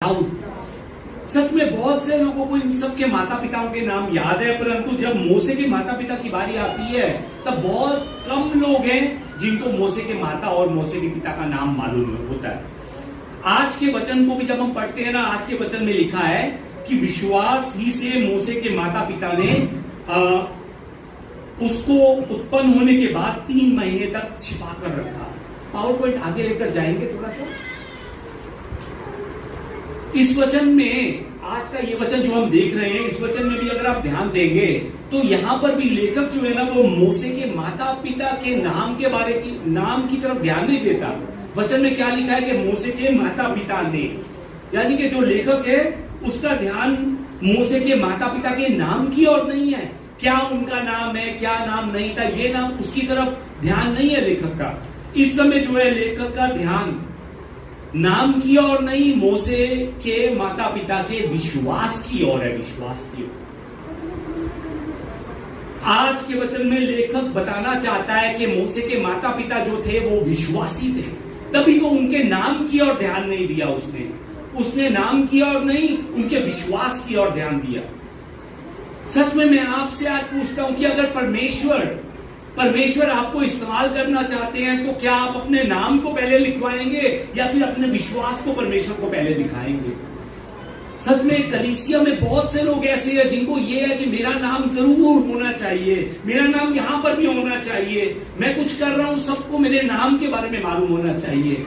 दाऊद। सच में बहुत से लोगों को इन सब के माता पिताओं के नाम याद है, परंतु जब मूसे के माता पिता की बारी आती है तब बहुत कम लोग हैं जिनको मूसे के माता और मूसे के पिता का नाम मालूम होता है। आज के वचन को भी जब हम पढ़ते हैं ना, आज के वचन में लिखा है कि विश्वास ही से मूसे के माता पिता ने उसको उत्पन्न होने के बाद 3 महीने तक छिपा कर रखा। पावर पॉइंट आगे लेकर जाएंगे थोड़ा सा। इस वचन में, आज का ये वचन जो हम देख रहे हैं, इस वचन में भी अगर आप ध्यान देंगे तो यहां पर भी लेखक जो है ना, वो मूसे के माता पिता के नाम के बारे की नाम की तरफ ध्यान नहीं देता। वचन में क्या लिखा है कि मूसे के माता पिता ने, यानी कि जो लेखक है उसका ध्यान मूसे के माता पिता के नाम की ओर नहीं है, क्या उनका नाम है, क्या नाम नहीं था, ये नाम उसकी तरफ ध्यान नहीं है लेखक का। इस समय जो है लेखक का ध्यान नाम की ओर नहीं, मूसे के माता पिता के विश्वास की ओर है, विश्वास की ओर। आज के वचन में लेखक बताना चाहता है कि मूसे के माता पिता जो थे वो विश्वासी थे, तभी तो उनके नाम की ओर ध्यान नहीं दिया उसने नाम की ओर नहीं, उनके विश्वास की ओर ध्यान दिया। सच में मैं आपसे आज पूछता हूं कि अगर परमेश्वर आपको इस्तेमाल करना चाहते हैं तो क्या आप अपने नाम को पहले लिखवाएंगे या फिर अपने विश्वास को परमेश्वर को पहले दिखाएंगे? सच में कलीसिया में बहुत से लोग ऐसे हैं जिनको ये है कि मेरा नाम जरूर होना चाहिए, मेरा नाम यहां पर भी होना चाहिए, मैं कुछ कर रहा हूं सबको मेरे नाम के बारे में मालूम होना चाहिए।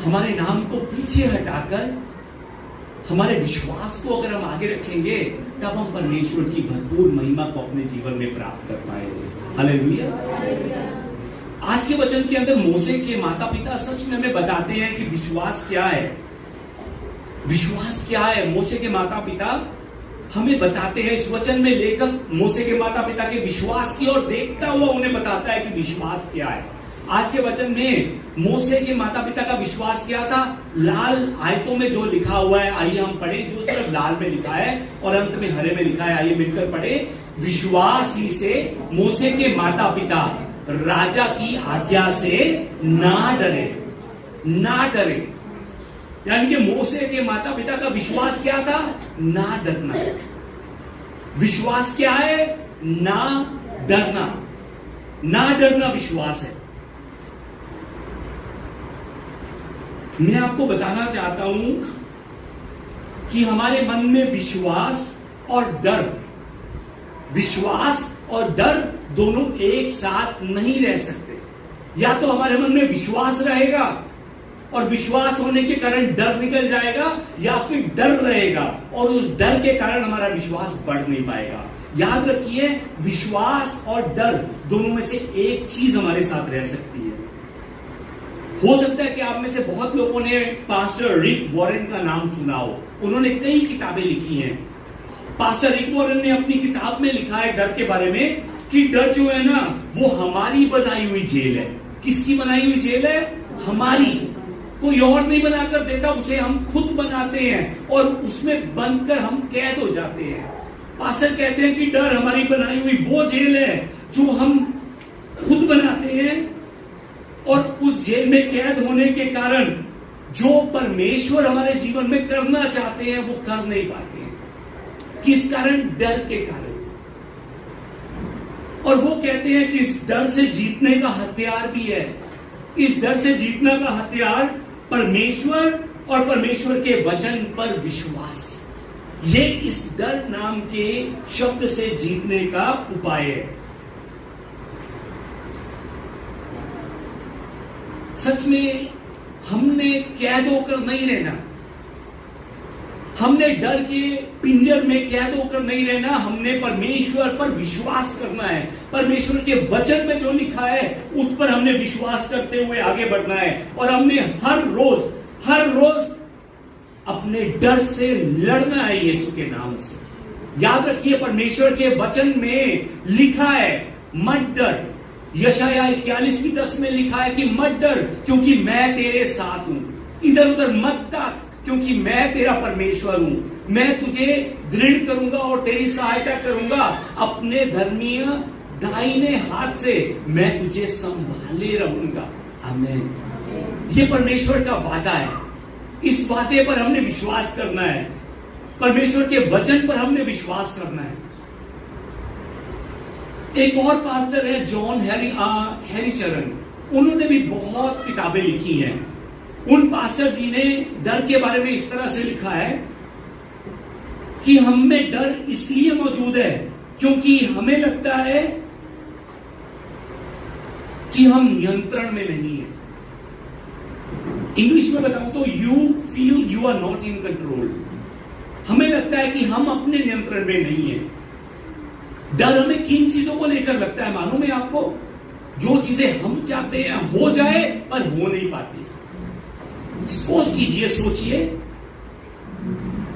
हमारे नाम को पीछे हटाकर हमारे विश्वास को अगर हम आगे रखेंगे तब हम परमेश्वर की भरपूर महिमा को अपने जीवन में प्राप्त कर पाएंगे। हालेलुया। आज के वचन के अंदर मूसे के माता पिता सच में हमें बताते हैं कि विश्वास क्या है, विश्वास क्या है। मूसे के माता पिता हमें बताते हैं, इस वचन में लेखक मूसे के माता पिता के विश्वास की ओर देखता हुआ उन्हें बताता है कि विश्वास क्या है। आज के वचन में मूसे के माता पिता का विश्वास क्या था, लाल आयतों में जो लिखा हुआ है आइए हम पढ़े, जो सिर्फ लाल में लिखा है और अंत में हरे में लिखा है, आइए मिलकर पढ़े। विश्वास ही से मूसे के माता पिता राजा की आज्ञा से ना डरे, ना डरे। यानी कि मूसे के माता पिता का विश्वास क्या था, ना डरना। विश्वास क्या है, ना डरना, ना डरना विश्वास है। मैं आपको बताना चाहता हूं कि हमारे मन में विश्वास और डर दोनों एक साथ नहीं रह सकते। या तो हमारे मन में विश्वास रहेगा और विश्वास होने के कारण डर निकल जाएगा, या फिर डर रहेगा और उस डर के कारण हमारा विश्वास बढ़ नहीं पाएगा। याद रखिए, विश्वास और डर दोनों में से एक चीज हमारे साथ रह सकती है। हो सकता है कि आप में से बहुत लोगों ने पास्टर रिक वॉरेन का नाम सुना हो, उन्होंने कई किताबें लिखी हैं। पास्टर रिक वॉरेन ने अपनी किताब में लिखा है डर के बारे में कि डर जो है ना वो हमारी बनाई हुई जेल है। किसकी बनाई हुई जेल है? हमारी। कोई और नहीं बनाकर देता, उसे हम खुद बनाते हैं और उसमें बंधकर हम कैद हो जाते हैं। पास्टर कहते हैं कि डर हमारी बनाई हुई वो जेल है जो हम खुद बनाते हैं और उस जेल में कैद होने के कारण जो परमेश्वर हमारे जीवन में करना चाहते हैं वो कर नहीं पाते हैं। किस कारण? डर के कारण। और वो कहते हैं कि इस डर से जीतने का हथियार भी है। इस डर से जीतने का हथियार परमेश्वर और परमेश्वर के वचन पर विश्वास। ये इस डर नाम के शब्द से जीतने का उपाय है। सच में हमने कैद होकर नहीं रहना, हमने डर के पिंजर में कैद होकर नहीं रहना, हमने परमेश्वर पर विश्वास करना है। परमेश्वर के वचन में जो लिखा है उस पर हमने विश्वास करते हुए आगे बढ़ना है और हमने हर रोज अपने डर से लड़ना है यीशु के नाम से। याद रखिए, परमेश्वर के वचन में लिखा है मत डर। यशाया 41:10 में लिखा है कि मत डर क्योंकि मैं तेरे साथ हूं। इधर उधर मत ताक क्योंकि मैं तेरा परमेश्वर हूं। मैं तुझे दृढ़ करूंगा और तेरी सहायता करूंगा। अपने धर्मीय दाहिने हाथ से मैं तुझे संभाले रहूंगा। आमीन। ये परमेश्वर का वादा है। इस वादे पर हमने विश्वास करना है, परमेश्वर के वचन पर हमने विश्वास करना है। एक और पास्टर है जॉन हैरीचरण, उन्होंने भी बहुत किताबें लिखी हैं। उन पास्टर जी ने डर के बारे में इस तरह से लिखा है कि हम में डर इसलिए मौजूद है क्योंकि हमें लगता है कि हम नियंत्रण में नहीं है। इंग्लिश में बताऊं तो you feel you are not in control. हमें लगता है कि हम अपने नियंत्रण में नहीं है। डर हमें किन चीजों को लेकर लगता है मालूम है आपको? जो चीजें हम चाहते हैं हो जाए पर हो नहीं पाती। सपोज कीजिए, सोचिए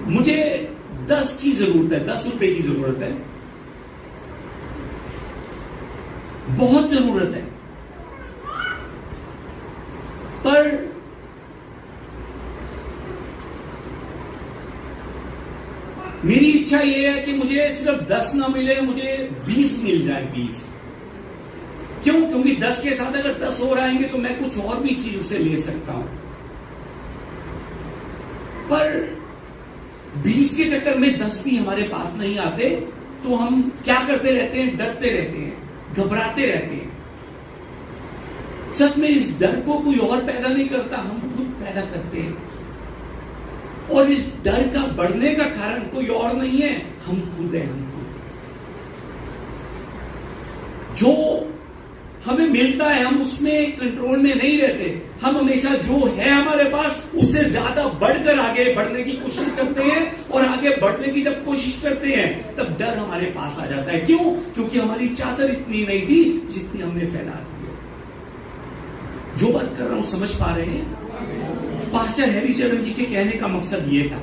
मुझे 10 की जरूरत है, 10 रुपए की जरूरत है, बहुत जरूरत है, पर मेरी इच्छा यह है कि मुझे सिर्फ 10 ना मिले, मुझे 20 मिल जाए। 20 क्यों? क्योंकि 10 के साथ अगर 10 और आएंगे तो मैं कुछ और भी चीज उसे ले सकता हूं। पर 20 के चक्कर में 10 भी हमारे पास नहीं आते तो हम क्या करते रहते हैं? डरते रहते हैं, घबराते रहते हैं। सच में इस डर को कोई और पैदा नहीं करता, हम खुद पैदा करते हैं। और इस डर का बढ़ने का कारण कोई और नहीं है, हम खुद हैं। हम खुद जो हमें मिलता है हम उसमें कंट्रोल में नहीं रहते। हम हमेशा जो है हमारे पास उससे ज्यादा बढ़कर आगे बढ़ने की कोशिश करते हैं, और आगे बढ़ने की जब कोशिश करते हैं तब डर हमारे पास आ जाता है। क्यों? क्योंकि हमारी चादर इतनी नहीं थी जितनी हमने फैला दी है। जो बात कर रहा हूं समझ पा रहे हैं? पास्टर हैरीचरण जी के कहने का मकसद यह था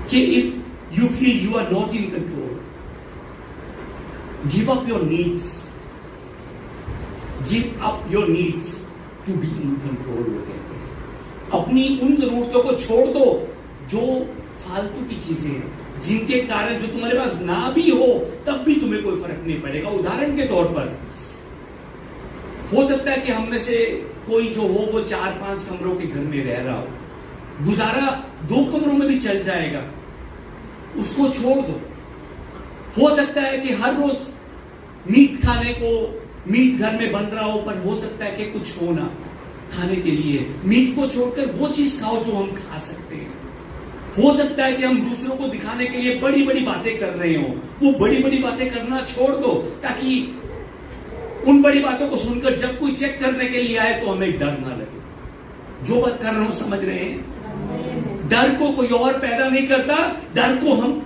कि if you feel you are not in control, give up your needs, give up your needs to be in control. वो कहते हैं अपनी उन जरूरतों को छोड़ दो जो फालतू की चीजें हैं, जिनके कारण जो तुम्हारे पास ना भी हो तब भी तुम्हें कोई फर्क नहीं पड़ेगा। उदाहरण के तौर पर हो सकता है कि हम में से कोई जो हो वो 4-5 कमरों के घर में रह रहा हो, गुजारा 2 कमरों में भी चल जाएगा, उसको छोड़ दो। हो सकता है कि हर रोज मीट खाने को मीट घर में बन रहा हो, पर हो सकता है कि कुछ हो ना खाने के लिए। मीट को छोड़कर वो चीज खाओ जो हम खा सकते हैं। हो सकता है कि हम दूसरों को दिखाने के लिए बड़ी बड़ी बातें कर रहे हो, वो बड़ी बड़ी बातें करना छोड़ दो, ताकि उन बड़ी बातों को सुनकर जब कोई चेक करने के लिए आए तो हमें डर ना लगे। जो बात कर रहा हूं समझ रहे हैं? डर को कोई और पैदा नहीं करता, डर को हम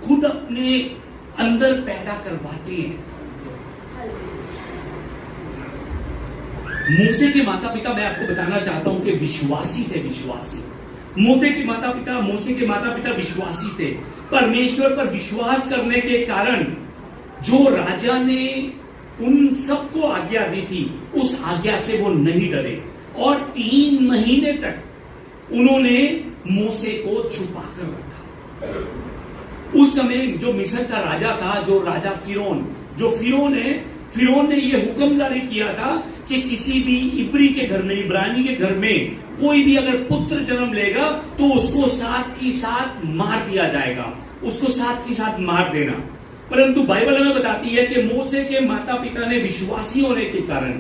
खुद अपने अंदर पैदा करवाते हैं। मूसे के माता पिता, मैं आपको बताना चाहता हूं कि विश्वासी थे। विश्वासी मूसे के माता पिता विश्वासी थे। परमेश्वर पर विश्वास करने के कारण जो राजा ने उन सबको आज्ञा दी थी, उस आज्ञा से वो नहीं डरे, और 3 महीने तक उन्होंने मूसे को छुपा कर रखा। उस समय जो मिस्र का राजा था, जो राजा फिरौन ने यह हुक्म जारी किया था कि किसी भी इब्रानी के घर में कोई भी अगर पुत्र जन्म लेगा तो उसको साथ ही साथ मार दिया जाएगा, उसको साथ ही साथ मार देना। परंतु बाइबल हमें बताती है कि मूसे के माता पिता ने विश्वासी होने के कारण,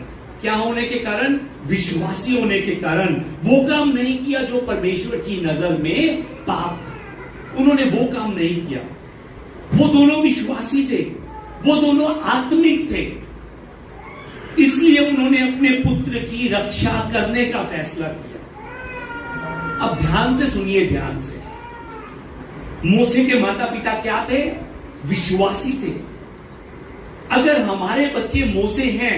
क्या होने के कारण? विश्वासी होने के कारण वो काम नहीं किया जो परमेश्वर की नजर में पाप था। उन्होंने वो काम नहीं किया। वो दोनों विश्वासी थे, वो दोनों आत्मिक थे, इसलिए उन्होंने अपने पुत्र की रक्षा करने का फैसला किया। अब ध्यान से सुनिए, ध्यान से। मूसे के माता पिता क्या थे? विश्वासी थे। अगर हमारे बच्चे मूसे हैं,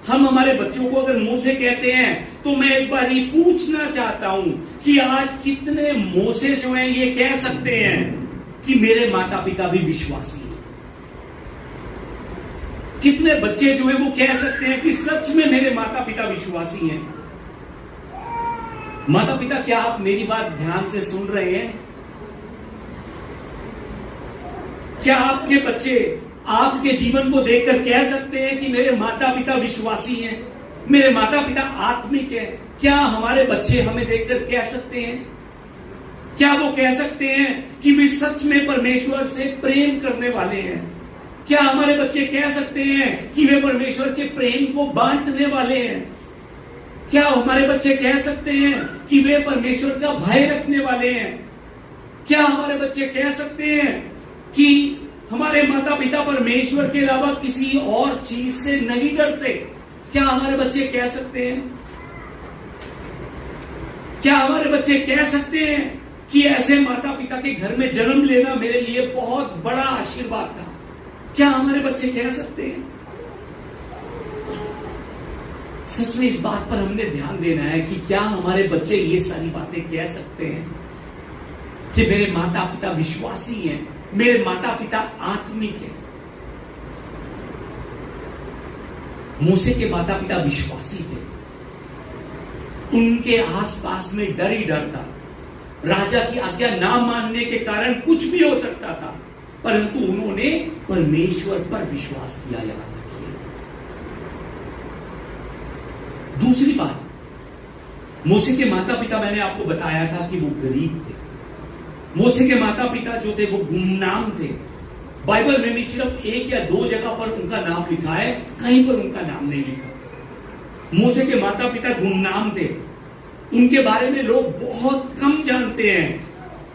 हम हमारे बच्चों को अगर मूसे कहते हैं, तो मैं एक बार ये पूछना चाहता हूं कि आज कितने मूसे जो हैं ये कह सकते हैं कि मेरे माता पिता भी विश्वासी हैं? कितने बच्चे जो हैं वो कह सकते हैं कि सच में मेरे माता पिता विश्वासी हैं? माता पिता, क्या आप मेरी बात ध्यान से सुन रहे हैं? क्या आपके बच्चे आपके जीवन को देखकर कह सकते हैं कि मेरे माता पिता विश्वासी हैं? मेरे माता पिता आत्मिक है, क्या हमारे बच्चे हमें देखकर कह सकते हैं, क्या वो कह सकते हैं कि वे सच में परमेश्वर से प्रेम करने वाले हैं? क्या हमारे बच्चे कह सकते हैं कि वे परमेश्वर के प्रेम को बांटने वाले हैं? क्या हमारे बच्चे कह सकते हैं कि वे परमेश्वर का भय रखने वाले हैं? क्या हमारे बच्चे कह सकते हैं कि हमारे माता पिता परमेश्वर के अलावा किसी और चीज से नहीं डरते? क्या हमारे बच्चे कह सकते हैं? क्या हमारे बच्चे कह सकते हैं कि ऐसे माता पिता के घर में जन्म लेना मेरे लिए बहुत बड़ा आशीर्वाद था? क्या हमारे बच्चे कह सकते हैं? सच में इस बात पर हमने ध्यान देना है कि क्या हमारे बच्चे ये सारी बातें कह सकते हैं कि मेरे माता पिता विश्वासी हैं, मेरे माता पिता आत्मिक हैं। मूसे के माता पिता विश्वासी थे, उनके आसपास में डर ही डर था। राजा की आज्ञा ना मानने के कारण कुछ भी हो सकता था, परंतु उन्होंने परमेश्वर पर विश्वास किया। याद रखिए। दूसरी बात, मूसे के माता पिता, मैंने आपको बताया था कि वो गरीब थे। मूसे के माता पिता जो थे वो गुमनाम थे। बाइबल में भी सिर्फ एक या दो जगह पर उनका नाम लिखा है, कहीं पर उनका नाम नहीं लिखा। मूसे के माता पिता गुमनाम थे, उनके बारे में लोग बहुत कम जानते हैं।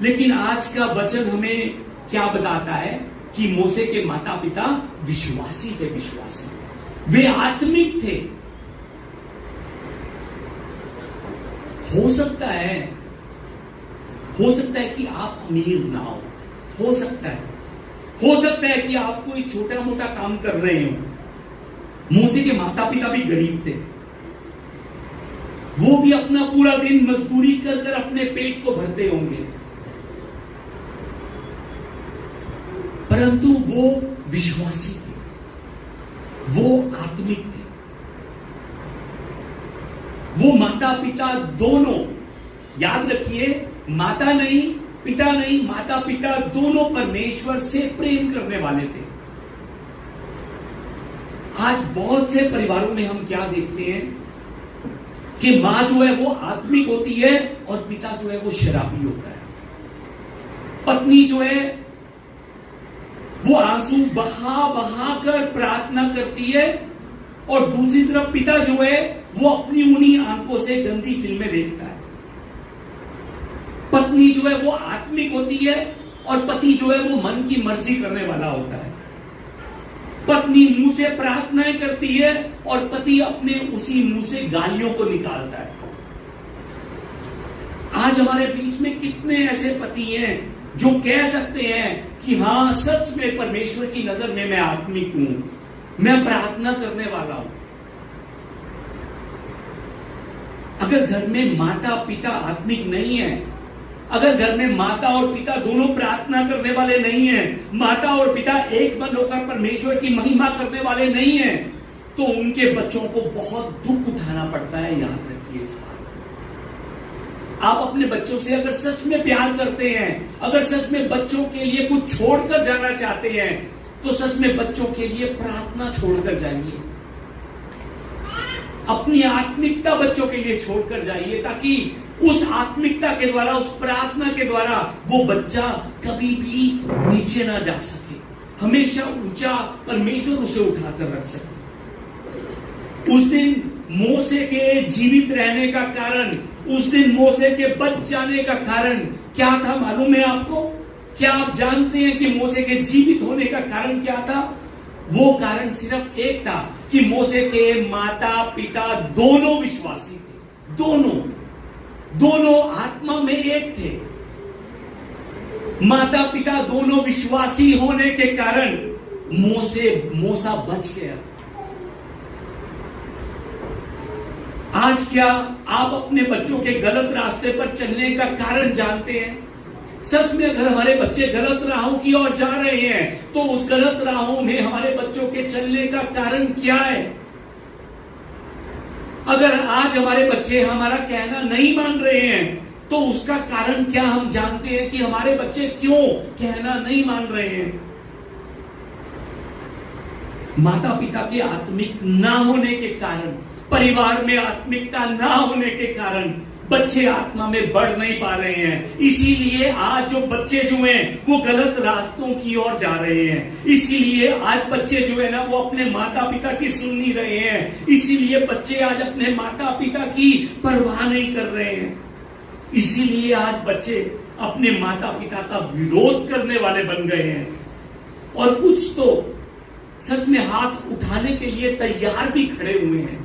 लेकिन आज का वचन हमें क्या बताता है कि मूसे के माता पिता विश्वासी थे, विश्वासी, वे आत्मिक थे। हो सकता है कि आप अमीर ना हो सकता है कि आप कोई छोटा मोटा काम कर रहे हो। मूसे के माता पिता भी गरीब थे, वो भी अपना पूरा दिन मजदूरी कर कर अपने पेट को भरते होंगे, परंतु वो विश्वासी थे, वो आत्मिक थे। वो माता पिता दोनों, याद रखिए, माता नहीं पिता नहीं, माता पिता दोनों परमेश्वर से प्रेम करने वाले थे। आज बहुत से परिवारों में हम क्या देखते हैं कि मां जो है वो आत्मिक होती है और पिता जो है वो शराबी होता है। पत्नी जो है वो आंसू बहा बहा कर प्रार्थना करती है और दूसरी तरफ पिता जो है वो अपनी उन्हीं आंखों से गंदी फिल्में देखता है। पत्नी जो है वो आत्मिक होती है और पति जो है वो मन की मर्जी करने वाला होता है। पत्नी मुंह से प्रार्थनाएं करती है और पति अपने उसी मुंह से गालियों को निकालता है। आज हमारे बीच में कितने ऐसे पति हैं जो कह सकते हैं कि हां, सच में परमेश्वर की नजर में मैं आत्मिक हूं, मैं प्रार्थना करने वाला हूं। अगर घर में माता पिता आत्मिक नहीं है, अगर घर में माता और पिता दोनों प्रार्थना करने वाले नहीं हैं, माता और पिता एक मन होकर परमेश्वर की महिमा करने वाले नहीं हैं, तो उनके बच्चों को बहुत दुख उठाना पड़ता है। याद रखिए इस बात। आप अपने बच्चों से अगर सच में प्यार करते हैं, अगर सच में बच्चों के लिए कुछ छोड़कर जाना चाहते हैं, तो सच में बच्चों के लिए प्रार्थना छोड़कर जाइए। अपनी आत्मिकता बच्चों के लिए छोड़कर जाइए, ताकि उस आत्मिकता के द्वारा, उस प्रार्थना के द्वारा वो बच्चा कभी भी नीचे ना जा सके, हमेशा ऊंचा परमेश्वर उसे उठाकर रख सके। उस दिन मूसे के जीवित रहने का कारण, उस दिन मूसे के बच जाने का कारण क्या था मालूम है आपको? क्या आप जानते हैं कि मूसे के जीवित होने का कारण क्या था? वो कारण सिर्फ एक था कि मूसे के माता पिता दोनों विश्वासी थे, दोनों आत्मा में एक थे। माता पिता दोनों विश्वासी होने के कारण मूसा बच गया। आज क्या आप अपने बच्चों के गलत रास्ते पर चलने का कारण जानते हैं? सच में अगर हमारे बच्चे गलत राहों की ओर जा रहे हैं, तो उस गलत राहों में हमारे बच्चों के चलने का कारण क्या है? अगर आज हमारे बच्चे हमारा कहना नहीं मान रहे हैं, तो उसका कारण क्या हम जानते हैं कि हमारे बच्चे क्यों कहना नहीं मान रहे हैं? माता पिता के आत्मिक ना होने के कारण, परिवार में आत्मिकता ना होने के कारण बच्चे आत्मा में बढ़ नहीं पा रहे हैं। इसीलिए आज जो बच्चे जो हैं वो गलत रास्तों की ओर जा रहे हैं। इसीलिए आज बच्चे जो है ना वो अपने माता पिता की सुन नहीं रहे हैं। इसीलिए बच्चे आज अपने माता पिता की परवाह नहीं कर रहे हैं। इसीलिए आज बच्चे अपने माता पिता का विरोध करने वाले बन गए हैं। और कुछ तो सच में हाथ उठाने के लिए तैयार भी खड़े हुए हैं।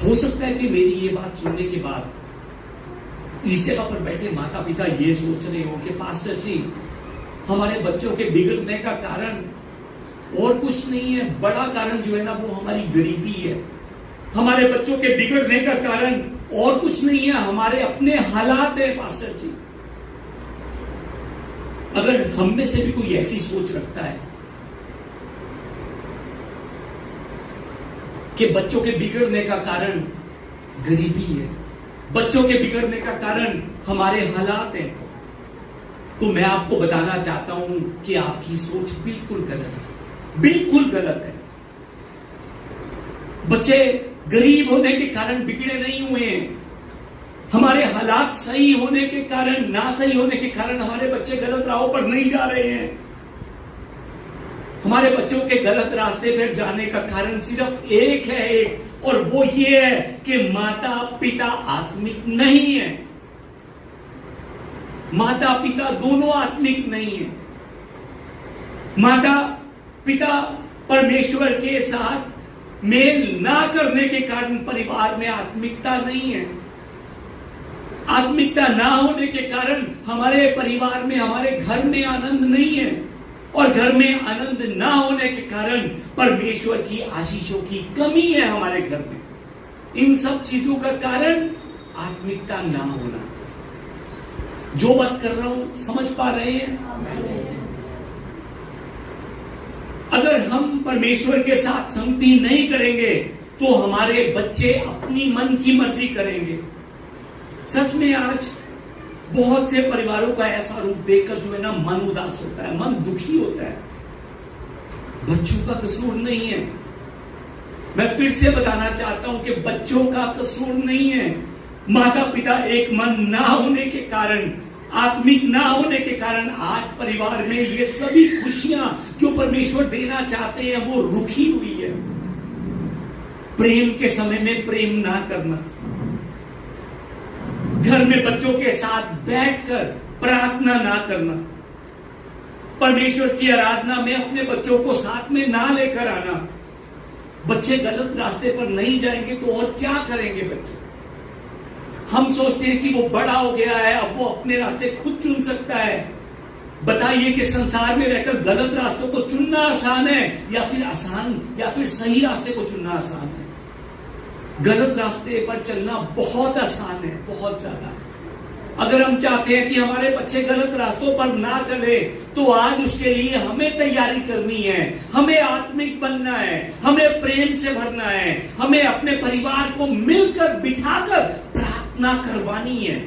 हो सकता है कि मेरी ये बात सुनने के बाद इस जगह पर बैठे माता पिता ये सोच रहे हो कि पास्टर जी, हमारे बच्चों के बिगड़ने का कारण और कुछ नहीं है, बड़ा कारण जो है ना वो हमारी गरीबी है। हमारे बच्चों के बिगड़ने का कारण और कुछ नहीं है, हमारे अपने हालात है। पास्टर जी, अगर हम में से भी कोई ऐसी सोच रखता है कि बच्चों के बिगड़ने का कारण गरीबी है, बच्चों के बिगड़ने का कारण हमारे हालात हैं, तो मैं आपको बताना चाहता हूं कि आपकी सोच बिल्कुल गलत है, बिल्कुल गलत है। बच्चे गरीब होने के कारण बिगड़े नहीं हुए हैं। हमारे हालात सही होने के कारण, ना सही होने के कारण हमारे बच्चे गलत राहों पर नहीं जा रहे हैं। हमारे बच्चों के गलत रास्ते पर जाने का कारण सिर्फ एक है, और वो ये है कि माता पिता आत्मिक नहीं है। माता पिता दोनों आत्मिक नहीं है। माता पिता परमेश्वर के साथ मेल ना करने के कारण परिवार में आत्मिकता नहीं है। आत्मिकता ना होने के कारण हमारे परिवार में, हमारे घर में आनंद नहीं है, और घर में आनंद ना होने के कारण परमेश्वर की आशीषों की कमी है हमारे घर में। इन सब चीजों का कारण आत्मिकता ना होना। जो बात कर रहा हूं समझ पा रहे हैं? अगर हम परमेश्वर के साथ संगति नहीं करेंगे तो हमारे बच्चे अपनी मन की मर्जी करेंगे। सच में आज बहुत से परिवारों का ऐसा रूप देखकर जो है ना मन उदास होता है, मन दुखी होता है। बच्चों का कसूर नहीं है। मैं फिर से बताना चाहता हूं कि बच्चों का कसूर नहीं है। माता पिता एक मन ना होने के कारण, आत्मिक ना होने के कारण आज परिवार में ये सभी खुशियां जो परमेश्वर देना चाहते हैं वो रुकी हुई है। प्रेम के समय में प्रेम ना करना, घर में बच्चों के साथ बैठकर प्रार्थना ना करना, परमेश्वर की आराधना में अपने बच्चों को साथ में ना लेकर आना। बच्चे गलत रास्ते पर नहीं जाएंगे तो और क्या करेंगे बच्चे? हम सोचते हैं कि वो बड़ा हो गया है, अब वो अपने रास्ते खुद चुन सकता है। बताइए कि संसार में रहकर गलत रास्तों को चुनना आसान है या फिर सही रास्ते को चुनना आसान है? गलत रास्ते पर चलना बहुत आसान है, बहुत ज्यादा। अगर हम चाहते हैं कि हमारे बच्चे गलत रास्तों पर ना चले तो आज उसके लिए हमें तैयारी करनी है। हमें आत्मिक बनना है, हमें प्रेम से भरना है, हमें अपने परिवार को मिलकर बिठाकर प्रार्थना करवानी है।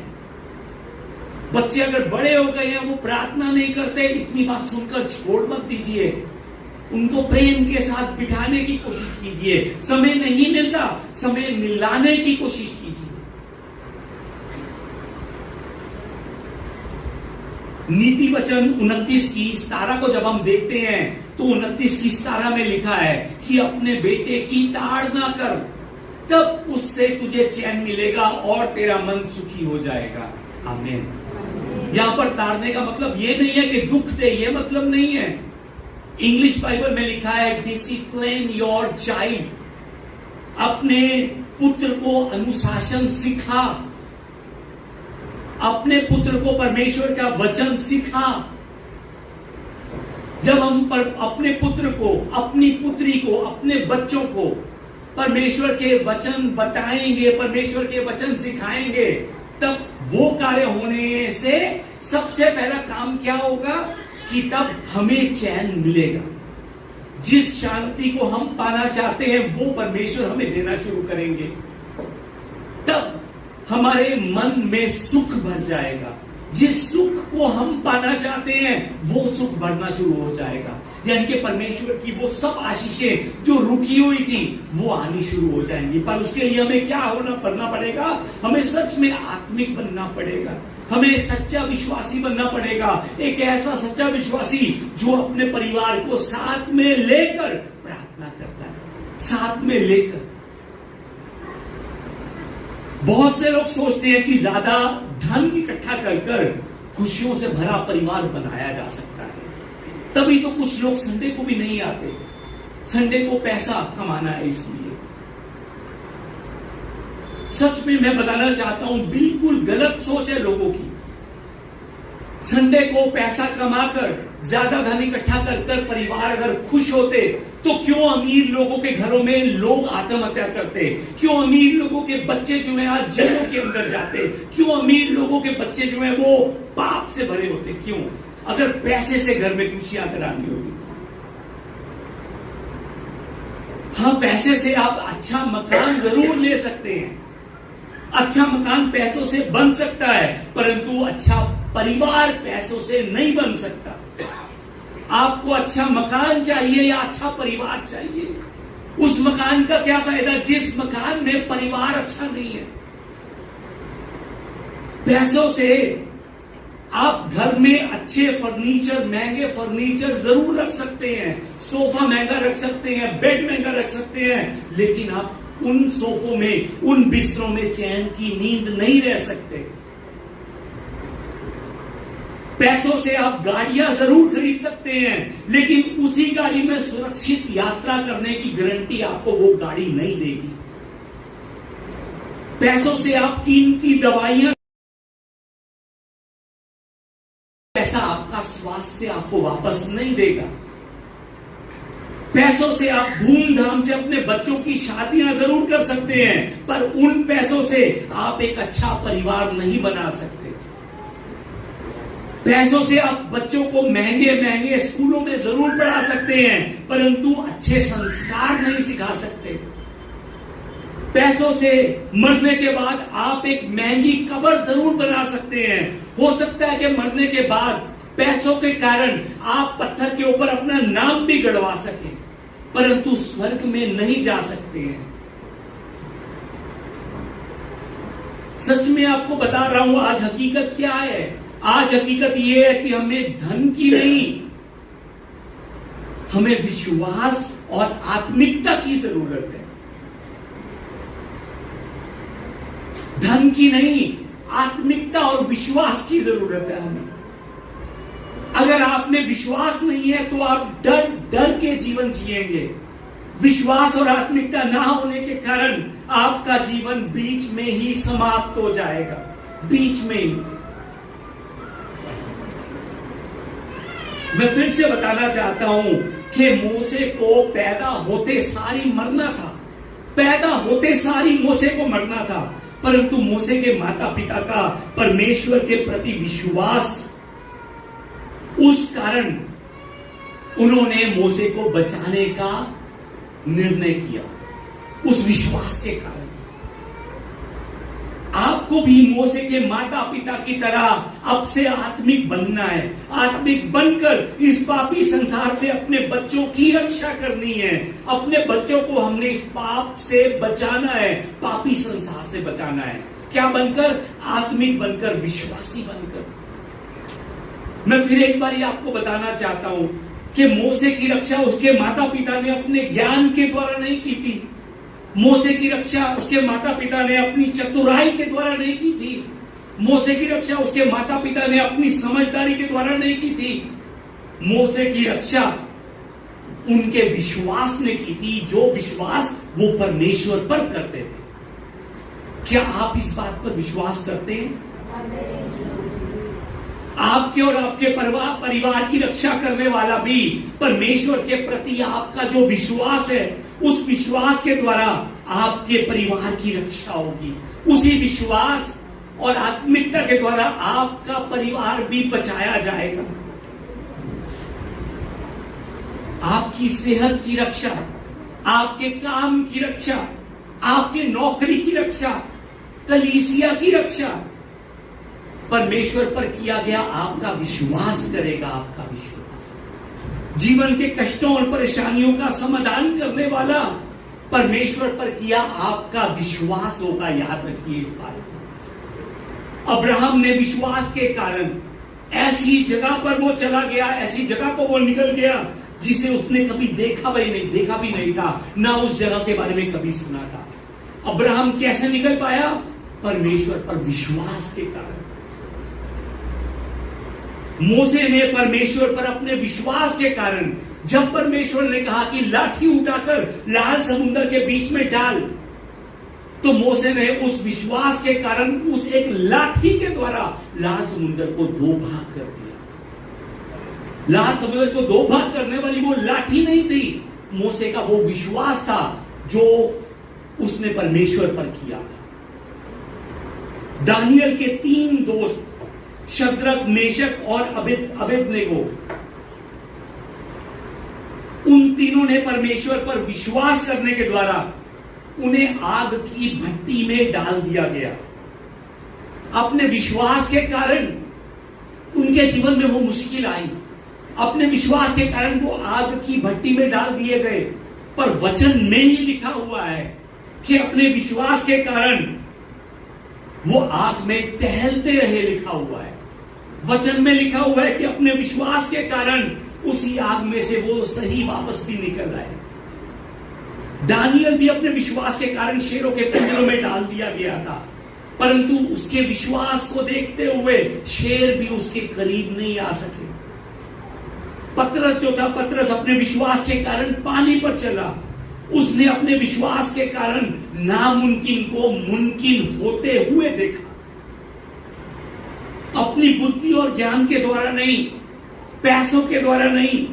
बच्चे अगर बड़े हो गए हैं वो प्रार्थना नहीं करते, इतनी बात सुनकर छोड़ मत दीजिए। उनको प्रेम के साथ बिठाने की कोशिश कीजिए। समय नहीं मिलता, समय मिलाने की कोशिश कीजिए। नीति वचन 29 की 17 को जब हम देखते हैं तो 29 की 17 में लिखा है कि अपने बेटे की ताड़ ना कर, तब उससे तुझे चैन मिलेगा और तेरा मन सुखी हो जाएगा। आमीन। यहां पर ताड़ने का मतलब ये नहीं है कि दुख दे, ये मतलब नहीं है। इंग्लिश बाइबल में लिखा है डिसिप्लिन योर चाइल्ड। अपने पुत्र को अनुशासन सिखा, अपने पुत्र को परमेश्वर का वचन सिखा। जब हम अपने पुत्र को, अपनी पुत्री को, अपने बच्चों को परमेश्वर के वचन बताएंगे, परमेश्वर के वचन सिखाएंगे, तब वो कार्य होने से सबसे पहला काम क्या होगा कि तब हमें चैन मिलेगा। जिस शांति को हम पाना चाहते हैं वो परमेश्वर हमें देना शुरू करेंगे। तब हमारे मन में सुख भर जाएगा, जिस सुख को हम पाना चाहते हैं वो सुख बढ़ना शुरू हो जाएगा। यानी कि परमेश्वर की वो सब आशीषें जो रुकी हुई थी वो आनी शुरू हो जाएंगी। पर उसके लिए हमें क्या करना पड़ेगा? हमें सच में आत्मिक बनना पड़ेगा, हमें सच्चा विश्वासी बनना पड़ेगा। एक ऐसा सच्चा विश्वासी जो अपने परिवार को साथ में लेकर प्रार्थना करता है, साथ में लेकर। बहुत से लोग सोचते हैं कि ज्यादा धन इकट्ठा कर खुशियों से भरा परिवार बनाया जा सकता है, तभी तो कुछ लोग संडे को भी नहीं आते। संडे को पैसा कमाना है इसलिए। सच में मैं बताना चाहता हूं, बिल्कुल गलत सोच है लोगों की। संडे को पैसा कमाकर ज्यादा धन इकट्ठा कर परिवार अगर खुश होते तो क्यों अमीर लोगों के घरों में लोग आत्महत्या करते? क्यों अमीर लोगों के बच्चे जो है आज जेलों के अंदर जाते? क्यों अमीर लोगों के बच्चे जो है वो पाप से भरे होते? क्यों? अगर पैसे से घर में खुशियां करानी होगी। हाँ, पैसे से आप अच्छा मकान जरूर ले सकते हैं, अच्छा मकान पैसों से बन सकता है, परंतु अच्छा परिवार पैसों से नहीं बन सकता। आपको अच्छा मकान चाहिए या अच्छा परिवार चाहिए? उस मकान का क्या फायदा जिस मकान में परिवार अच्छा नहीं है? पैसों से आप घर में अच्छे फर्नीचर, महंगे फर्नीचर जरूर रख सकते हैं, सोफा महंगा रख सकते हैं, बेड महंगा रख सकते हैं, लेकिन आप उन सोफों में, उन बिस्तरों में चैन की नींद नहीं रह सकते। पैसों से आप गाड़ियां जरूर खरीद सकते हैं, लेकिन उसी गाड़ी में सुरक्षित यात्रा करने की गारंटी आपको वो गाड़ी नहीं देगी। पैसों से आप कीमती दवाइयां, पैसा आपका स्वास्थ्य आपको वापस नहीं देगा। पैसों से आप धूमधाम से अपने बच्चों की शादियां जरूर कर सकते हैं, पर उन पैसों से आप एक अच्छा परिवार नहीं बना सकते। पैसों से आप बच्चों को महंगे महंगे स्कूलों में जरूर पढ़ा सकते हैं, परंतु अच्छे संस्कार नहीं सिखा सकते। पैसों से मरने के बाद आप एक महंगी कब्र जरूर बना सकते हैं। हो सकता है कि मरने के बाद पैसों के कारण आप पत्थर के ऊपर अपना नाम भी गड़वा सकें, परंतु स्वर्ग में नहीं जा सकते हैं। सच में आपको बता रहा हूं, आज हकीकत क्या है? आज हकीकत यह है कि हमें धन की नहीं, हमें विश्वास और आत्मिकता की जरूरत है। धन की नहीं, आत्मिकता और विश्वास की जरूरत है हमें। अगर आप में विश्वास नहीं है तो आप डर डर के जीवन जिएंगे। विश्वास और आत्मिकता ना होने के कारण आपका जीवन बीच में ही समाप्त हो जाएगा, बीच में ही। मैं फिर से बताना चाहता हूं कि मूसे को पैदा होते सारी मरना था, पैदा होते सारी मूसे को मरना था, परंतु मूसे के माता पिता का परमेश्वर के प्रति विश्वास, उस कारण उन्होंने मूसे को बचाने का निर्णय किया, उस विश्वास के कारण। आपको भी मूसे के माता पिता की तरह अब से आत्मिक बनना है, आत्मिक बनकर इस पापी संसार से अपने बच्चों की रक्षा करनी है। अपने बच्चों को हमने इस पाप से बचाना है, पापी संसार से बचाना है। क्या बनकर? आत्मिक बनकर, विश्वासी बनकर। मैं फिर एक बार आपको बताना चाहता हूं कि मूसे की रक्षा उसके माता पिता ने अपने ज्ञान के द्वारा नहीं की थी। मूसे की रक्षा उसके माता पिता ने अपनी चतुराई के द्वारा नहीं की थी। मूसे की रक्षा उसके माता पिता ने अपनी समझदारी के द्वारा नहीं की थी। मूसे की रक्षा उनके विश्वास ने की थी, जो विश्वास वो परमेश्वर पर करते थे। क्या आप इस बात पर विश्वास करते हैं? आपके और आपके परिवार की रक्षा करने वाला भी परमेश्वर के प्रति आपका जो विश्वास है, उस विश्वास के द्वारा आपके परिवार की रक्षा होगी। उसी विश्वास और आत्मिकता के द्वारा आपका परिवार भी बचाया जाएगा। आपकी सेहत की रक्षा, आपके काम की रक्षा, आपके नौकरी की रक्षा, कलीसिया की रक्षा, परमेश्वर पर किया गया आपका विश्वास करेगा। आपका विश्वास जीवन के कष्टों और परेशानियों का समाधान करने वाला परमेश्वर पर किया आपका विश्वास होगा। याद रखिए इस बारे में। अब्राहम ने विश्वास के कारण ऐसी जगह पर वो चला गया, ऐसी जगह पर वो निकल गया जिसे उसने कभी देखा भी नहीं था, ना उस जगह के बारे में कभी सुना था। अब्राहम कैसे निकल पाया? परमेश्वर पर विश्वास के कारण। मूसे ने परमेश्वर पर अपने विश्वास के कारण, जब परमेश्वर ने कहा कि लाठी उठाकर लाल समुद्र के बीच में डाल, तो मूसे ने उस विश्वास के कारण उस एक लाठी के द्वारा लाल समुद्र को दो भाग कर दिया। लाल समुद्र को दो भाग करने वाली वो लाठी नहीं थी, मूसे का वो विश्वास था जो उसने परमेश्वर पर किया था। दानियल के 3 दोस्त शद्रक, मेशक और अबेदनेगो, उन तीनों ने परमेश्वर पर विश्वास करने के द्वारा उन्हें आग की भट्टी में डाल दिया गया। अपने विश्वास के कारण उनके जीवन में वो मुश्किल आई, अपने विश्वास के कारण वो आग की भट्टी में डाल दिए गए। पर वचन में ही लिखा हुआ है कि अपने विश्वास के कारण वो आग में टहलते रहे, लिखा हुआ है। वचन में लिखा हुआ है कि अपने विश्वास के कारण उसी आग में से वो सही वापस भी निकल आए। दानियल भी अपने विश्वास के कारण शेरों के पिंजरों में डाल दिया गया था, परंतु उसके विश्वास को देखते हुए शेर भी उसके करीब नहीं आ सके। पतरस जो था, पतरस अपने विश्वास के कारण पानी पर चला। उसने अपने विश्वास के कारण नामुमकिन को मुमकिन होते हुए देखा। अपनी बुद्धि और ज्ञान के द्वारा नहीं, पैसों के द्वारा नहीं,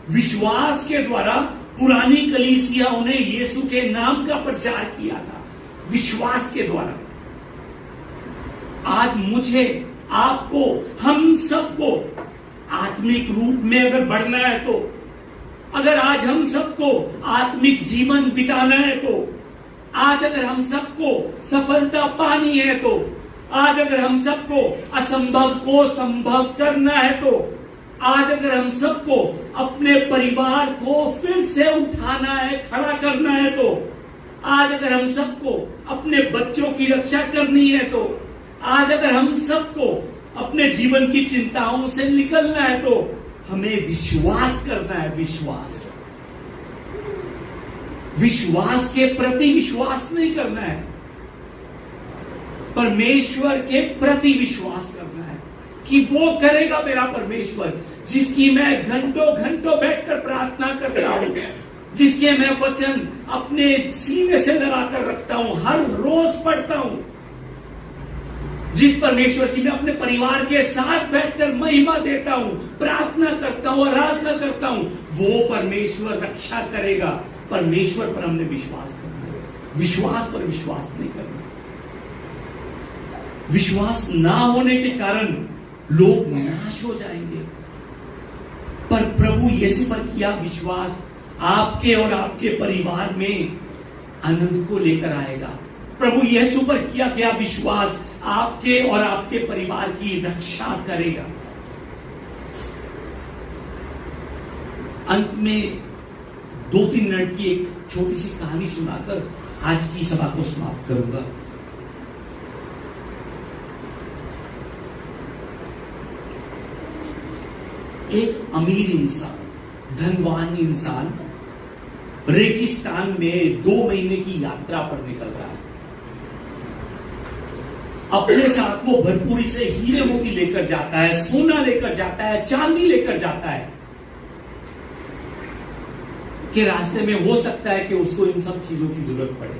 विश्वास के द्वारा पुरानी कलीसियाओं ने यीशु के नाम का प्रचार किया था, विश्वास के द्वारा। आज मुझे, आपको, हम सबको आत्मिक रूप में अगर बढ़ना है तो, अगर आज हम सबको आत्मिक जीवन बिताना है तो, आज अगर हम सबको सफलता पानी है तो, आज अगर हम सबको असंभव को संभव करना है तो, आज अगर हम सबको अपने परिवार को फिर से उठाना है, खड़ा करना है तो, आज अगर हम सबको अपने बच्चों की रक्षा करनी है तो, आज अगर हम सबको अपने जीवन की चिंताओं से निकलना है तो हमें विश्वास करना है। विश्वास के प्रति विश्वास नहीं करना है, परमेश्वर के प्रति विश्वास करना है कि वो करेगा मेरा परमेश्वर, जिसकी मैं घंटों घंटों बैठकर प्रार्थना करता हूं, जिसके मैं वचन अपने सीने से लगाकर रखता हूं, हर रोज पढ़ता हूं, जिस परमेश्वर की मैं अपने परिवार के साथ बैठकर महिमा देता हूं, प्रार्थना करता हूं, आराधना करता हूं, वो परमेश्वर रक्षा करेगा। परमेश्वर पर हमने विश्वास करना है, विश्वास पर विश्वास नहीं करना। विश्वास ना होने के कारण लोग नाश हो जाएंगे, पर प्रभु यीशु पर किया विश्वास आपके और आपके परिवार में आनंद को लेकर आएगा। प्रभु यीशु पर किया गया विश्वास आपके और आपके परिवार की रक्षा करेगा। अंत में 2-3 मिनट की एक छोटी सी कहानी सुनाकर आज की सभा को समाप्त करूंगा। एक अमीर इंसान, धनवान इंसान रेगिस्तान में 2 महीने की यात्रा पर निकलता है। अपने साथ वो भरपूरी से हीरे मोती लेकर जाता है, सोना लेकर जाता है, चांदी लेकर जाता है, कि रास्ते में हो सकता है कि उसको इन सब चीजों की जरूरत पड़े।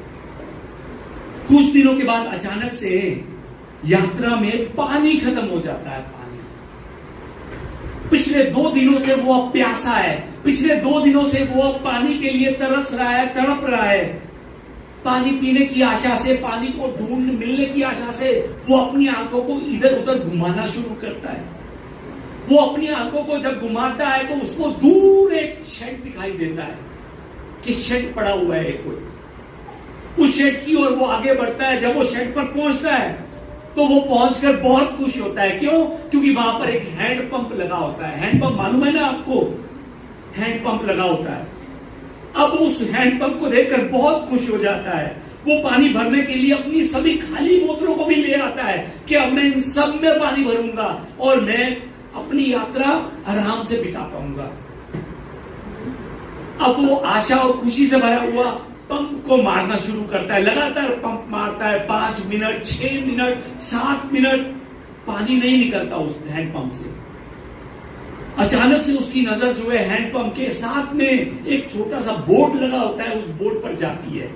कुछ दिनों के बाद अचानक से यात्रा में पानी खत्म हो जाता है। पिछले 2 दिनों से वो अब प्यासा है, पिछले 2 दिनों से वो अब पानी के लिए तरस रहा है, तड़प रहा है। पानी पीने की आशा से, पानी को ढूंढ मिलने की आशा से वो अपनी आंखों को इधर उधर घुमाना शुरू करता है। वो अपनी आंखों को जब घुमाता है तो उसको दूर एक शेड दिखाई देता है कि शेड पड़ा हुआ है कोई। उस शेड की ओर वो आगे बढ़ता है। जब वो शेड पर पहुंचता है तो वो पहुंचकर बहुत खुश होता है। क्यों? क्योंकि वहां पर एक हैंड पंप लगा होता है। हैंड पंप मालूम है ना आपको? हैंड पंप लगा होता है। अब उस हैंड पंप को देखकर बहुत खुश हो जाता है। वो पानी भरने के लिए अपनी सभी खाली बोतलों को भी ले आता है कि अब मैं इन सब में पानी भरूंगा और मैं अपनी यात्रा आराम से बिता पाऊंगा। अब वो आशा और खुशी से भरा हुआ पंप को मारना शुरू करता है। लगातार पंप मारता है। 5 मिनट, 6 मिनट, 7 मिनट, पानी नहीं निकलता उस हैंड पंप से। अचानक से उसकी नजर जो है हैंड पंप के साथ में एक छोटा सा बोर्ड लगा होता है, उस बोर्ड पर जाती है।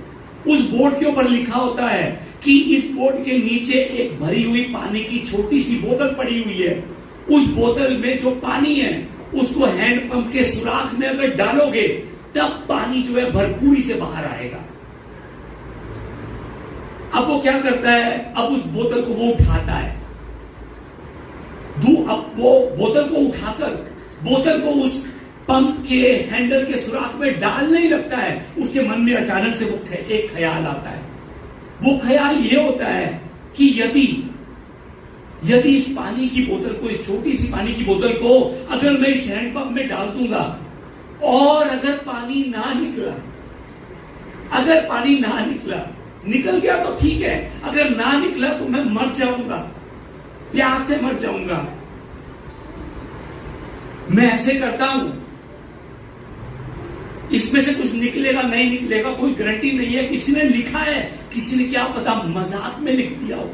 उस बोर्ड के ऊपर लिखा होता है कि इस बोर्ड के नीचे एक भरी हुई पानी की छोटी सी बोतल पड़ी हुई है। उस बोतल में जो पानी है उसको हैंड पंप के सुराख में अगर डालोगे तब पानी जो है भरपूरी से बाहर आएगा। अब वो क्या करता है? अब उस बोतल को वो उठाता है। अब वो बोतल को उठाकर बोतल को उस पंप के हैंडल के सुराख में डाल नहीं लगता है। उसके मन में अचानक से वो एक ख्याल आता है। वो ख्याल ये होता है कि यदि इस पानी की बोतल को, इस छोटी सी पानी की बोतल को अगर मैं इस हैंड पंप में डाल दूंगा और अगर पानी ना निकला, अगर पानी ना निकला, निकल गया तो ठीक है, अगर ना निकला तो मैं मर जाऊंगा, प्यास से मर जाऊंगा। मैं ऐसे करता हूं, इसमें से कुछ निकलेगा नहीं निकलेगा कोई गारंटी नहीं है। किसी ने लिखा है, किसी ने क्या पता मजाक में लिख दिया हो।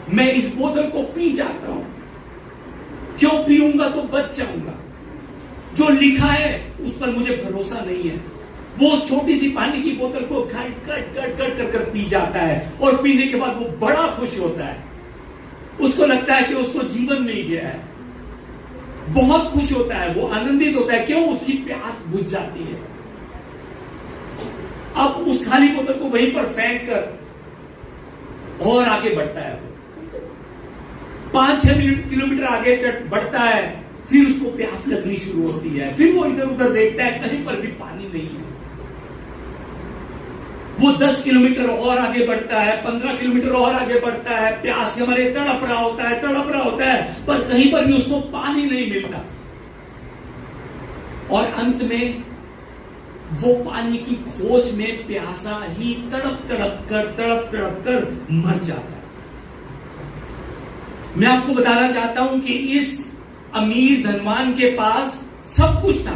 मैं इस बोतल को पी जाता हूं। क्यों पीऊंगा? तो बच जाऊंगा। जो लिखा है उस पर मुझे भरोसा नहीं है। वो छोटी सी पानी की बोतल को कट कट कट कट कर कर पी जाता है और पीने के बाद वो बड़ा खुश होता है। उसको लगता है कि उसको जीवन मिल गया है। बहुत खुश होता है, वो आनंदित होता है। क्यों? उसकी प्यास बुझ जाती है। अब उस खाली बोतल को वहीं पर फेंक कर और आगे बढ़ता है। 5-6 किलोमीटर आगे बढ़ता है। फिर उसको प्यास लगनी शुरू होती है। फिर वो इधर उधर देखता है, कहीं पर भी पानी नहीं है। वो 10 किलोमीटर और आगे बढ़ता है, 15 किलोमीटर और आगे बढ़ता है। प्यास के मारे तड़प रहा होता है, पर कहीं पर भी उसको पानी नहीं मिलता। और अंत में वो पानी की खोज में प्यासा ही तड़प तड़प कर मर जाता है। मैं आपको बताना चाहता हूं कि इस अमीर धनवान के पास सब कुछ था।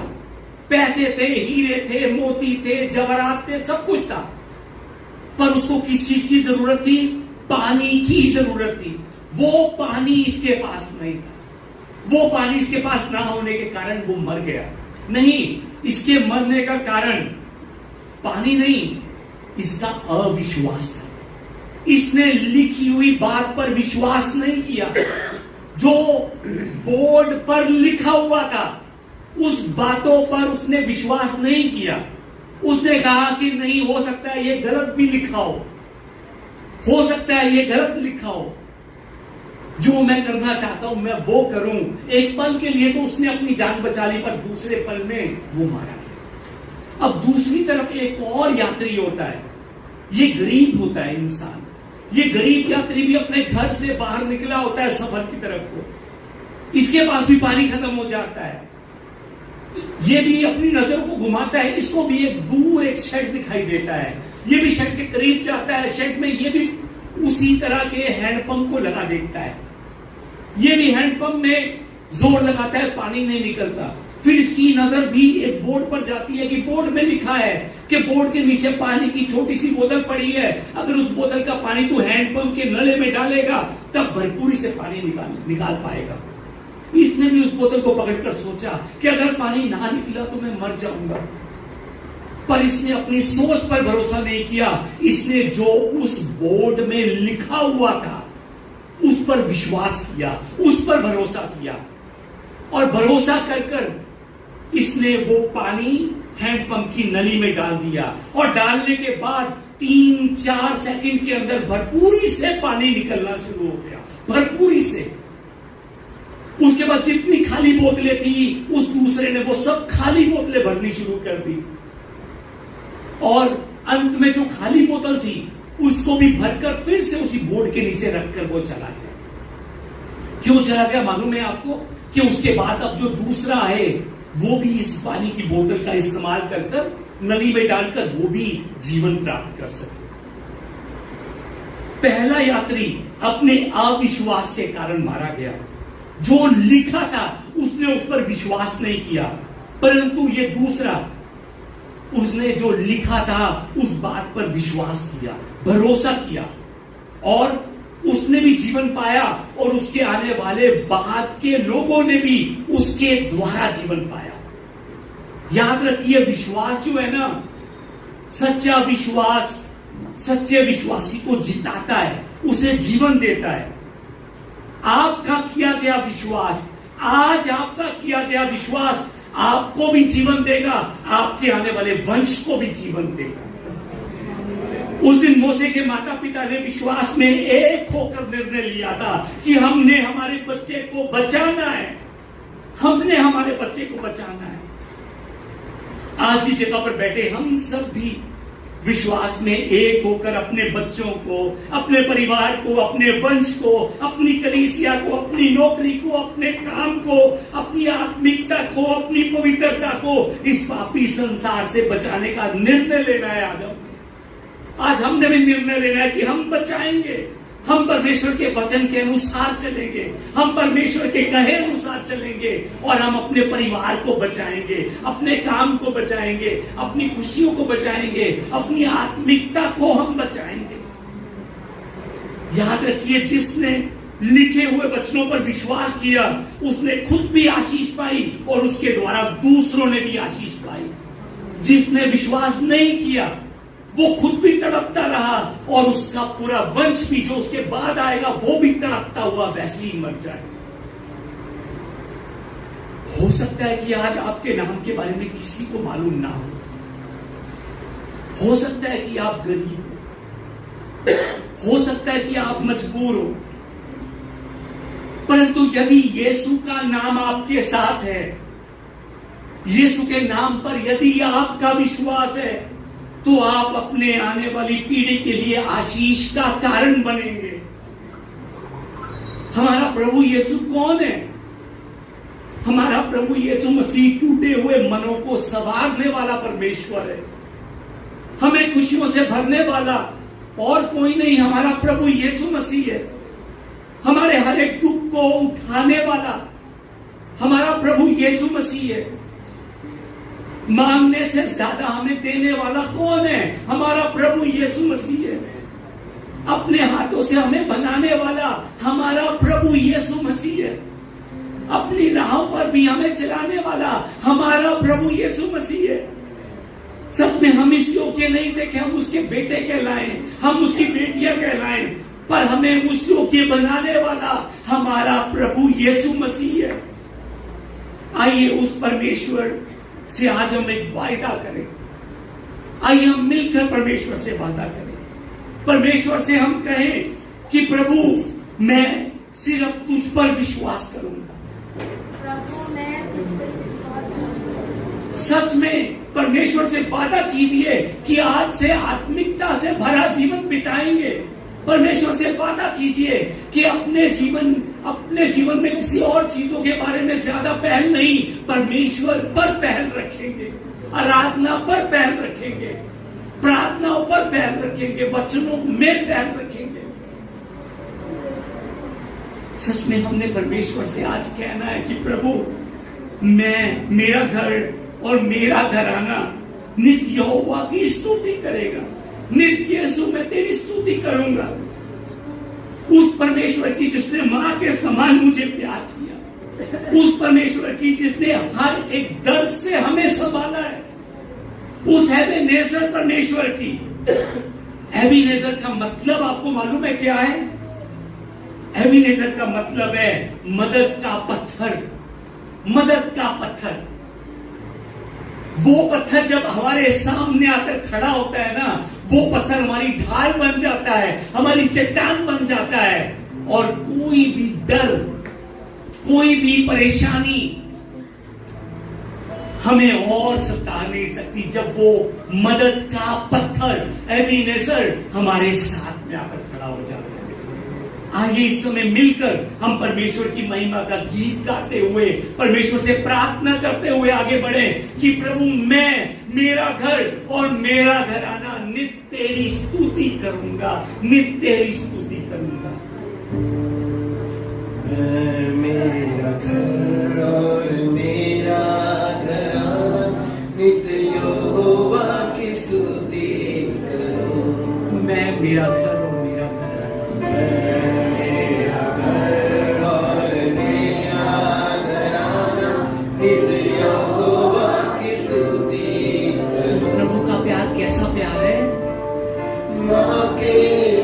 पैसे थे, हीरे थे, मोती थे, जवाहरात थे, सब कुछ था। पर उसको किस चीज की जरूरत थी? पानी की जरूरत थी। वो पानी इसके पास नहीं था। वो पानी इसके पास ना होने के कारण वो मर गया। नहीं, इसके मरने का कारण पानी नहीं, इसका अविश्वास था। इसने लिखी हुई बात पर विश्वास नहीं किया। जो बोर्ड पर लिखा हुआ था उस बातों पर उसने विश्वास नहीं किया। उसने कहा कि नहीं, हो सकता है ये गलत भी लिखा हो सकता है ये गलत लिखा हो। जो मैं करना चाहता हूं मैं वो करूं। एक पल के लिए तो उसने अपनी जान बचा ली, पर दूसरे पल में वो मारा गया। अब दूसरी तरफ एक और यात्री होता है। ये गरीब होता है इंसान। ये गरीब यात्री भी अपने घर से बाहर निकला होता है सफर की तरफ को। इसके पास भी पानी खत्म हो जाता है। ये भी अपनी नजरों को घुमाता है। इसको भी एक दूर एक शेड दिखाई देता है। ये भी शेड के करीब जाता है। शेड में ये भी उसी तरह के हैंडपंप को लगा देखता है। ये भी हैंडपंप में जोर लगाता है, पानी नहीं निकलता। फिर इसकी नजर भी एक बोर्ड पर जाती है कि बोर्ड में लिखा है कि बोर्ड के नीचे पानी की छोटी सी बोतल पड़ी है। अगर उस बोतल का पानी तू हैंडपंप के नले में डालेगा तब भरपूरी से पानी निकाल पाएगा। इसने भी उस बोतल को पकड़कर सोचा कि अगर पानी ना निकला तो मैं मर जाऊंगा। पर इसने अपनी सोच पर भरोसा नहीं किया। इसने जो उस बोर्ड में लिखा हुआ था उस पर विश्वास किया, उस पर भरोसा किया। और भरोसा कर इसने वो पानी हैंडपंप की नली में डाल दिया। और डालने के बाद 3-4 सेकंड के अंदर भरपूरी से पानी निकलना शुरू हो गया, भरपूरी से। उसके बाद जितनी खाली बोतलें थी उस दूसरे ने वो सब खाली बोतलें भरनी शुरू कर दी। और अंत में जो खाली बोतल थी उसको भी भरकर फिर से उसी बोर्ड के नीचे रखकर वो चला गया। क्यों चला गया मालूम है आपको? कि उसके बाद अब जो दूसरा है वो भी इस पानी की बोतल का इस्तेमाल कर नली में डालकर वो भी जीवन प्राप्त कर सके। पहला यात्री अपने अविश्वास के कारण मारा गया। जो लिखा था उसने उस पर विश्वास नहीं किया, परंतु ये दूसरा, उसने जो लिखा था उस बात पर विश्वास किया, भरोसा किया और उसने भी जीवन पाया और उसके आने वाले बाद के लोगों ने भी उसके द्वारा जीवन पाया। याद रखिए, विश्वास जो है ना, सच्चा विश्वास सच्चे विश्वासी को जिताता है, उसे जीवन देता है। आपका किया गया विश्वास, आज आपका किया गया विश्वास आपको भी जीवन देगा, आपके आने वाले वंश को भी जीवन देगा। उस दिन मूसा के माता पिता ने विश्वास में एक होकर निर्णय लिया था कि हमने हमारे बच्चे को बचाना है, हमने हमारे बच्चे को बचाना है। आज इस जगह पर बैठे हम सब भी विश्वास में एक होकर अपने बच्चों को, अपने परिवार को, अपने वंश को, अपनी कलीसिया को, अपनी नौकरी को, अपने काम को, अपनी आत्मिकता को, अपनी पवित्रता को इस पापी संसार से बचाने का निर्णय लेना है। आज हमने भी निर्णय लेना है कि हम बचाएंगे, हम परमेश्वर के वचन के अनुसार चलेंगे, हम परमेश्वर के कहे अनुसार चलेंगे और हम अपने परिवार को बचाएंगे, अपने काम को बचाएंगे, अपनी खुशियों को बचाएंगे, अपनी आत्मिकता को हम बचाएंगे। याद रखिए, जिसने लिखे हुए वचनों पर विश्वास किया उसने खुद भी आशीष पाई और उसके द्वारा दूसरों ने भी आशीष पाई। जिसने विश्वास नहीं किया वो खुद भी तड़पता रहा और उसका पूरा वंश भी जो उसके बाद आएगा वो भी तड़पता हुआ वैसे ही मर जाए। हो सकता है कि आज आपके नाम के बारे में किसी को मालूम ना हो सकता है कि आप गरीब हो सकता है कि आप मजबूर हो, परंतु यदि यीशु का नाम आपके साथ है, यीशु के नाम पर यदि आपका विश्वास है, तो आप अपने आने वाली पीढ़ी के लिए आशीष का कारण बनेंगे। हमारा प्रभु यीशु कौन है? हमारा प्रभु यीशु मसीह टूटे हुए मनों को संवारने वाला परमेश्वर है, हमें खुशियों से भरने वाला और कोई नहीं हमारा प्रभु यीशु मसीह है। हमारे हर एक दुख को उठाने वाला हमारा प्रभु यीशु मसीह है। मांगने से ज्यादा हमें देने वाला कौन है? हमारा प्रभु यीशु मसीह है। अपने हाथों से हमें बनाने वाला हमारा प्रभु यीशु मसीह है। अपनी राहों पर भी हमें चलाने वाला हमारा प्रभु यीशु मसीह है। सच में हम इस योग्य नहीं देखे हम उसके बेटे कहलाएं, हम उसकी बेटियां कहलाएं, पर हमें उस योग्य बनाने वाला हमारा प्रभु यीशु मसीह है। आइए उस परमेश्वर से आज हम एक वायदा करें। आइए हम मिलकर परमेश्वर से वादा करें। परमेश्वर से हम कहें कि प्रभु मैं सिर्फ तुझ पर विश्वास करूंगा। प्रभु मैं तुझ पर विश्वास करूंगा। सच में परमेश्वर से वादा कीजिए कि आज से आत्मिकता से भरा जीवन बिताएंगे। परमेश्वर से वादा कीजिए कि अपने जीवन में किसी और चीजों के बारे में ज्यादा पहल नहीं, परमेश्वर पर पहल रखेंगे, आराधना पर पहल रखेंगे, प्रार्थनाओं पर पहल रखेंगे, वचनों में पहल रखेंगे। सच में हमने परमेश्वर से आज कहना है कि प्रभु मैं, मेरा घर और मेरा घराना नित्य यहोवा की स्तुति करेगा। नित्य यीशु मैं तेरी स्तुति करूंगा। उस परमेश्वर की जिसने मां के समान मुझे प्यार किया, उस परमेश्वर की जिसने हर एक दर्द से हमें संभाला है, उस एबेनेजर परमेश्वर की। एबेनेजर का मतलब आपको मालूम है क्या है? एबेनेजर का मतलब है मदद का पत्थर। मदद का पत्थर, वो पत्थर जब हमारे सामने आकर खड़ा होता है ना, वो पत्थर हमारी ढाल बन जाता है, हमारी चट्टान बन जाता है और कोई भी डर, कोई भी परेशानी हमें और सता नहीं सकती जब वो मदद का पत्थर एबीनेजर हमारे साथ में आकर खड़ा हो जाता है। आइए इस समय मिलकर हम परमेश्वर की महिमा का गीत गाते हुए, परमेश्वर से प्रार्थना करते हुए आगे बढ़े कि प्रभु मैं, मेरा घर और मेरा घराना नित्य तेरी स्तुति करूंगा, नित्य तेरी स्तुति करूंगा। मेरा घर और मेरा घराना नित्य यहोवा की स्तुति करूं। मैं मेरा घर और मेरा घराना, मेरा घर और मेरा घराना नित्य यहोवा की स्तुति करूं। प्रभु का प्यार कैसा प्यार है? माँ के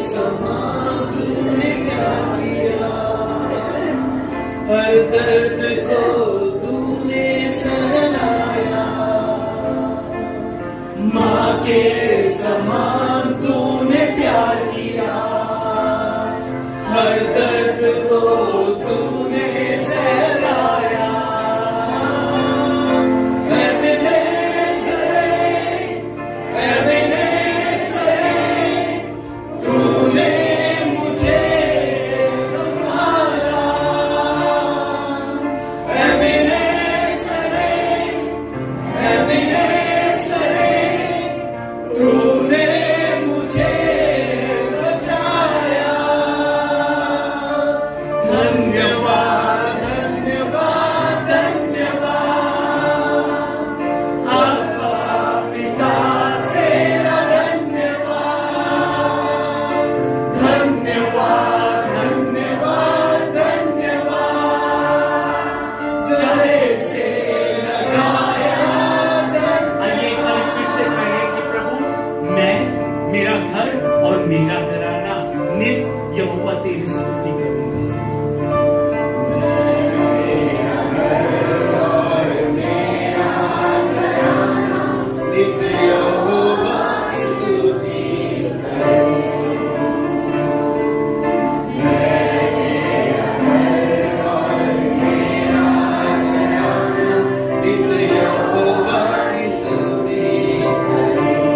समान तूने प्यार किया, हर दर्द को तूने सहलाया। माँ के समान